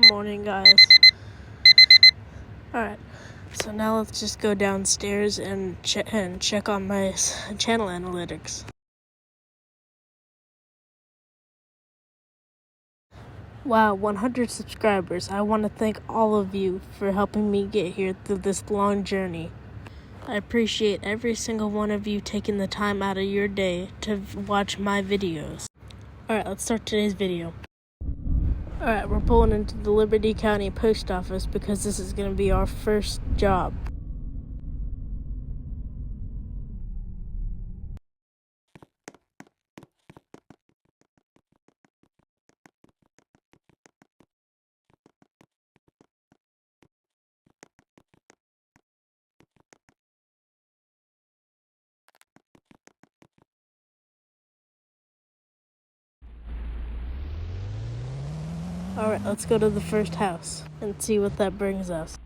morning, guys. Alright, so now let's just go downstairs and check on my channel analytics. Wow, 100 subscribers. I want to thank all of you for helping me get here through this long journey. I appreciate every single one of you taking the time out of your day to watch my videos. Alright, let's start today's video. Alright, we're pulling into the Liberty County Post Office because this is going to be our first job. Alright, let's go to the first house and see what that brings us.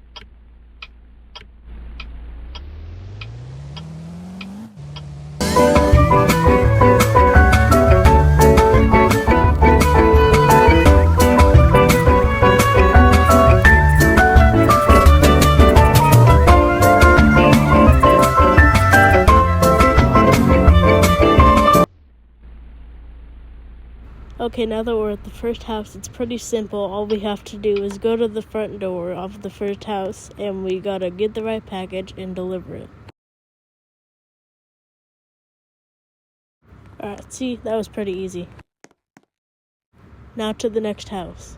Okay, now that we're at the first house, it's pretty simple. All we have to do is go to the front door of the first house, and we gotta get the right package and deliver it. Alright, see, that was pretty easy. Now to the next house.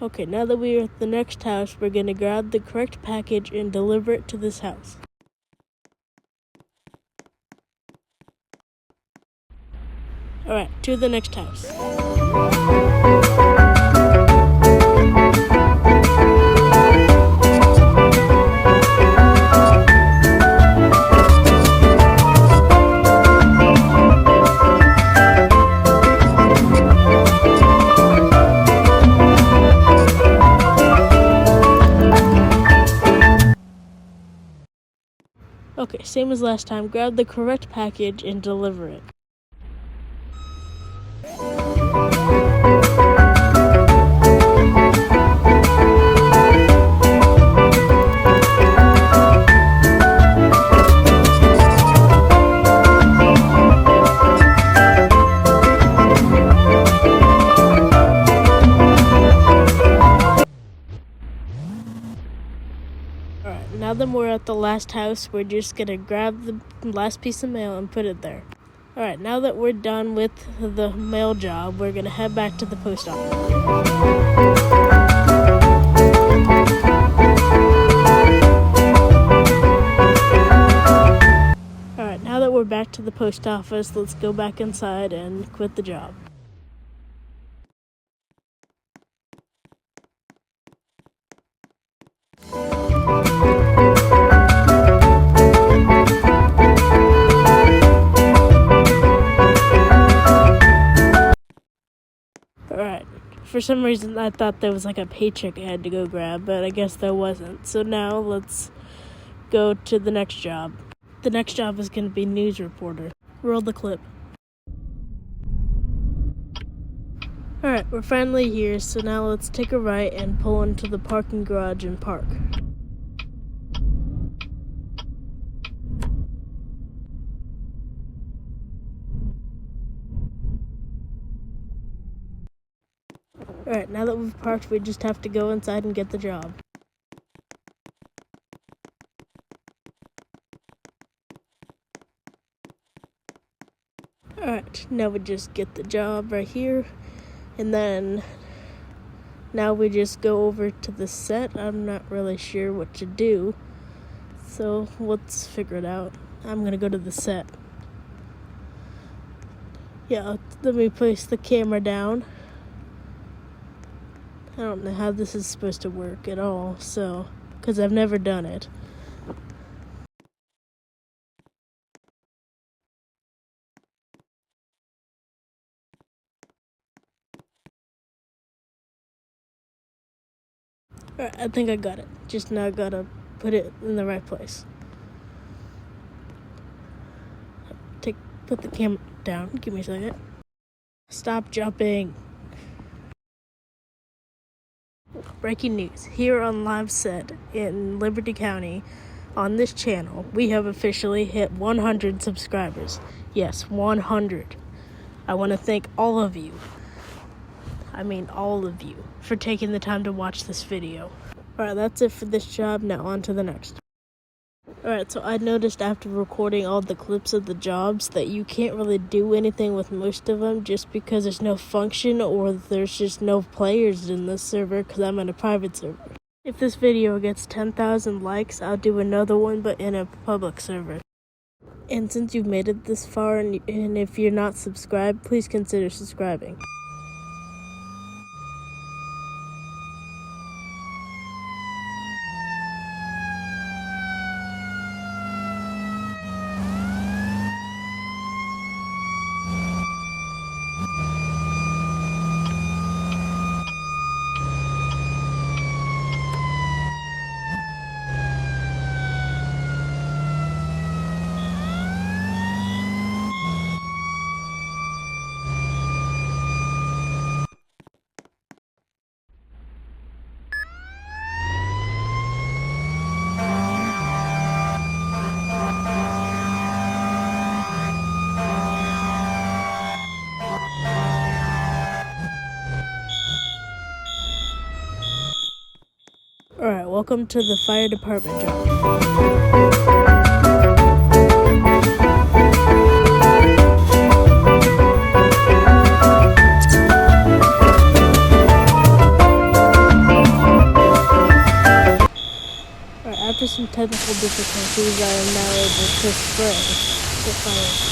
Okay, now that we are at the next house, we're going to grab the correct package and deliver it to this house. Alright, to the next house. Okay, same as last time, grab the correct package and deliver it. Alright, now that we're at the last house, we're just gonna grab the last piece of mail and put it there. Alright, now that we're done with the mail job, we're gonna head back to the post office. Alright, now that we're back to the post office, let's go back inside and quit the job. Alright, for some reason I thought there was like a paycheck I had to go grab, but I guess there wasn't. So now let's go to the next job. The next job is going to be news reporter. Roll the clip. Alright, we're finally here, so now let's take a right and pull into the parking garage and park. Alright, now that we've parked, we just have to go inside and get the job. Alright, now we just get the job right here, and then now we just go over to the set. I'm not really sure what to do, so let's figure it out. I'm gonna go to the set. Yeah, let me place the camera down. I don't know how this is supposed to work at all, so, because I've never done it. Alright, I think I got it. Just now I gotta put it in the right place. Put the camera down. Give me a second. Stop jumping. Breaking news. Here on Live Set in Liberty County, on this channel, we have officially hit 100 subscribers. Yes, 100. I want to thank all of you, for taking the time to watch this video. Alright, that's it for this job. Now on to the next. Alright, so I noticed after recording all the clips of the jobs that you can't really do anything with most of them just because there's no function or there's just no players in this server because I'm in a private server. If this video gets 10,000 likes, I'll do another one but in a public server. And since you've made it this far and if you're not subscribed, please consider subscribing. Alright, welcome to the fire department job. Alright, after some technical difficulties, I am now able to spray the fire.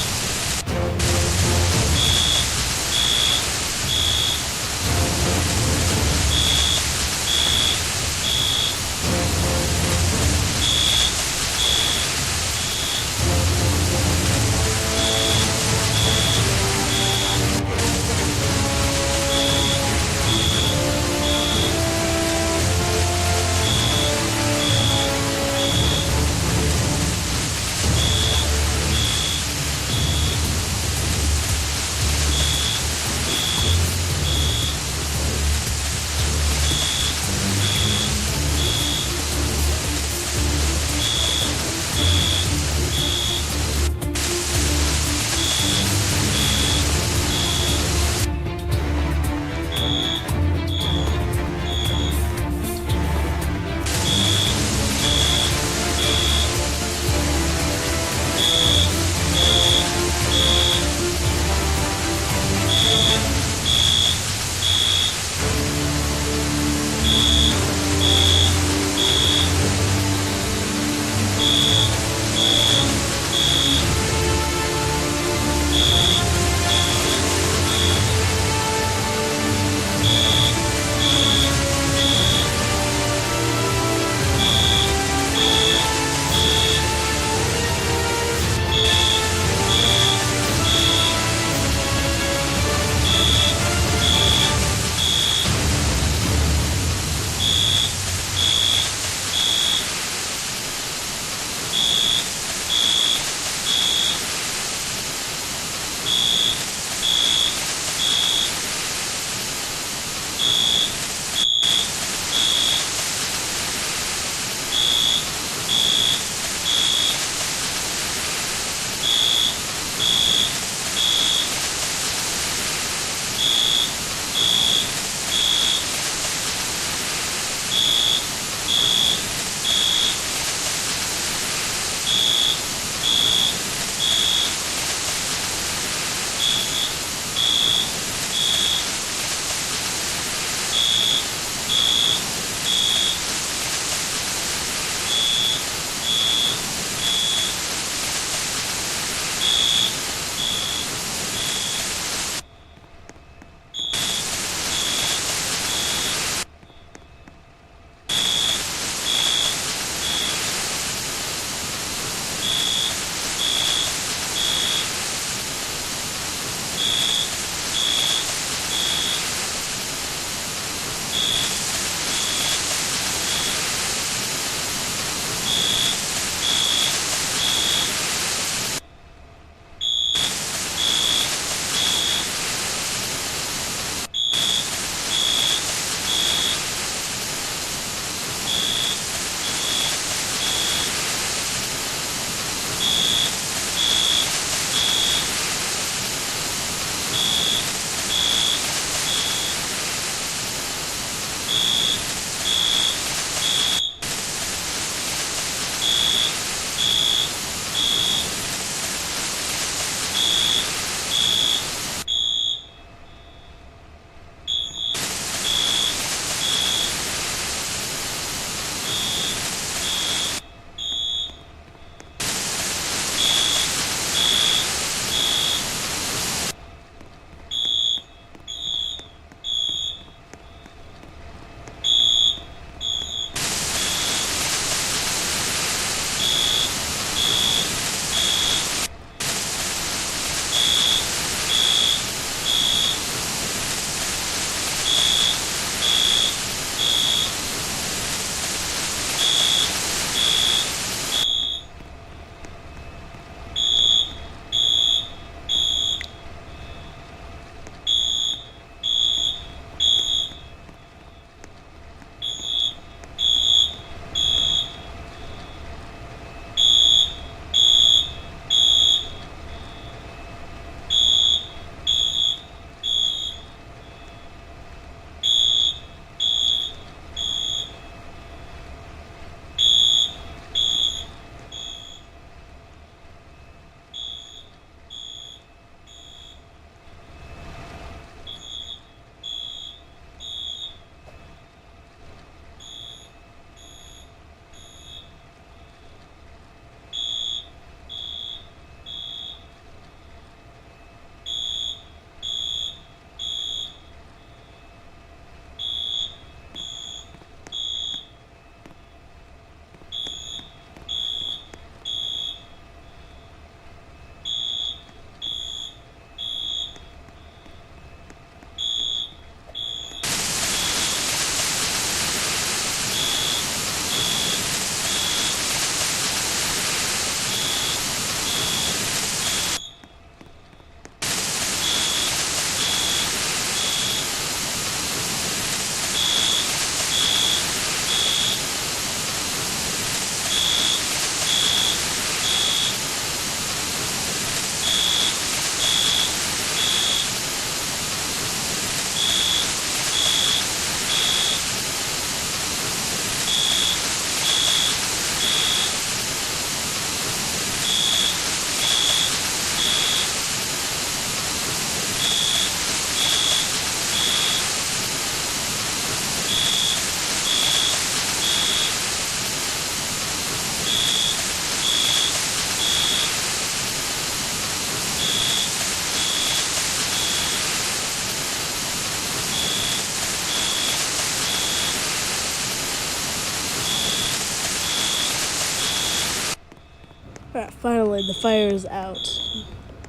Alright, finally, the fire is out.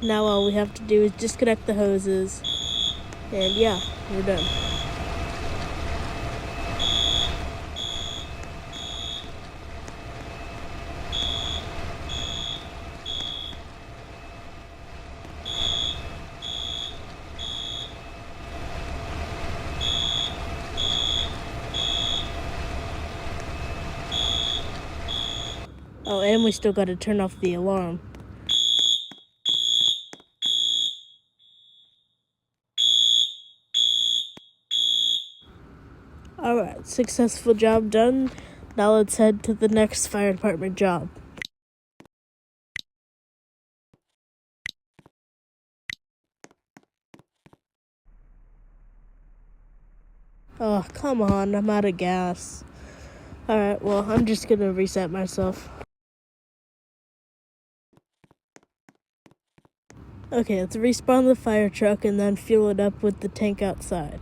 Now all we have to do is disconnect the hoses. And yeah, we're done. Oh, and we still gotta turn off the alarm. Alright, successful job done. Now let's head to the next fire department job. Oh, come on, I'm out of gas. Alright, well, I'm just gonna reset myself. Okay, let's respawn the fire truck and then fuel it up with the tank outside.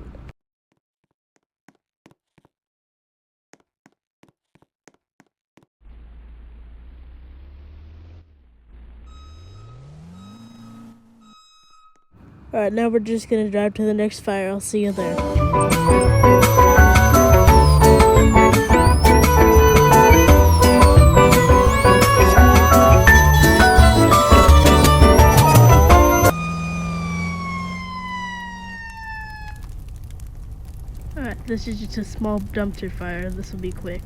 Alright, now we're just gonna drive to the next fire. I'll see you there. Alright, this is just a small dumpster fire. This will be quick.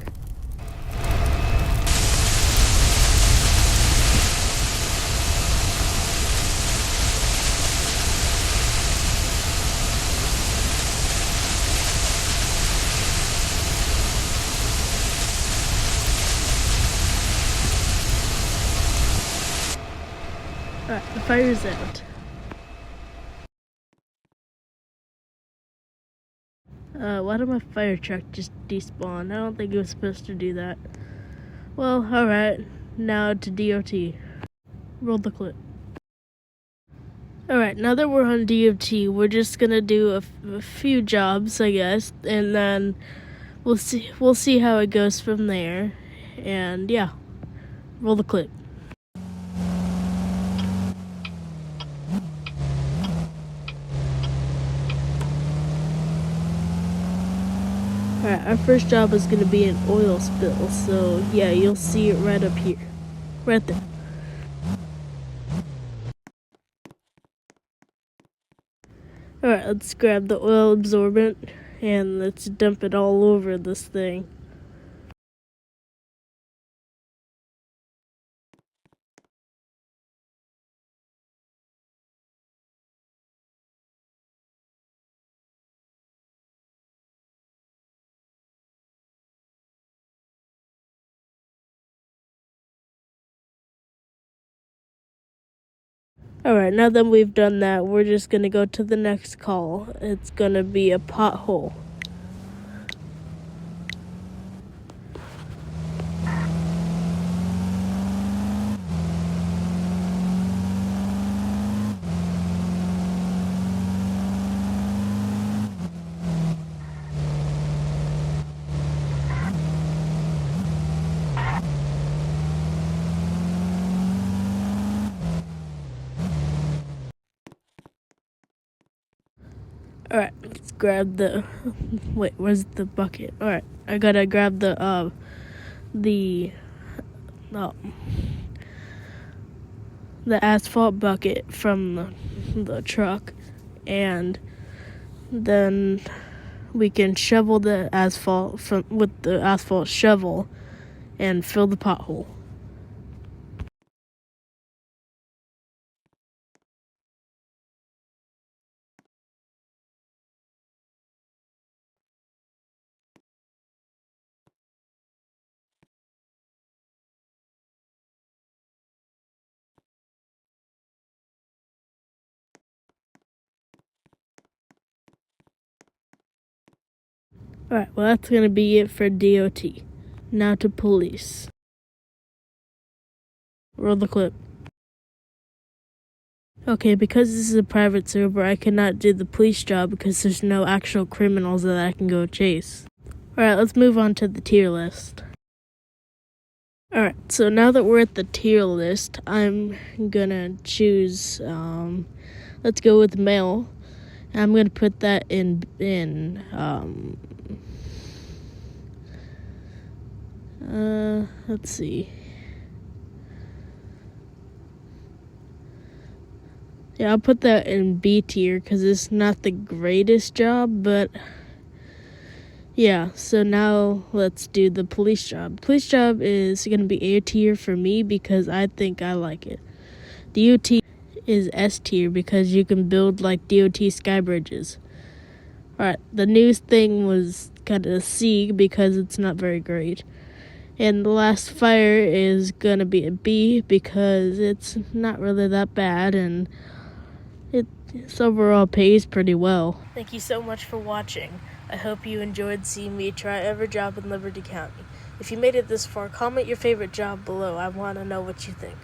Alright, the fire's out. Why did my fire truck just despawn? I don't think it was supposed to do that. Well, alright. Now to DOT. Roll the clip. Alright, now that we're on DOT, we're just gonna do a few jobs, I guess, and then we'll see how it goes from there. And yeah, roll the clip. Alright, our first job is gonna be an oil spill, so yeah, you'll see it right up here. Right there. Alright, let's grab the oil absorbent and let's dump it all over this thing. Alright, now that we've done that, we're just gonna go to the next call. It's gonna be a pothole. Alright, let's grab the... Wait, where's the bucket? Alright, I gotta grab the asphalt bucket from the truck, and then we can shovel the asphalt with the asphalt shovel and fill the pothole. Alright, well that's gonna be it for DOT. Now to police. Roll the clip. Okay, because this is a private server, I cannot do the police job because there's no actual criminals that I can go chase. Alright, let's move on to the tier list. Alright, so now that we're at the tier list, I'm gonna choose, let's go with male. I'm gonna put that in let's see. Yeah, I'll put that in B tier because it's not the greatest job, but yeah. So now let's do the police job. Police job is going to be A tier for me because I think I like it. DOT is S tier because you can build like DOT sky bridges. Alright, the news thing was kind of C because it's not very great. And the last fire is going to be a B because it's not really that bad and its overall pays pretty well. Thank you so much for watching. I hope you enjoyed seeing me try every job in Liberty County. If you made it this far, comment your favorite job below. I want to know what you think.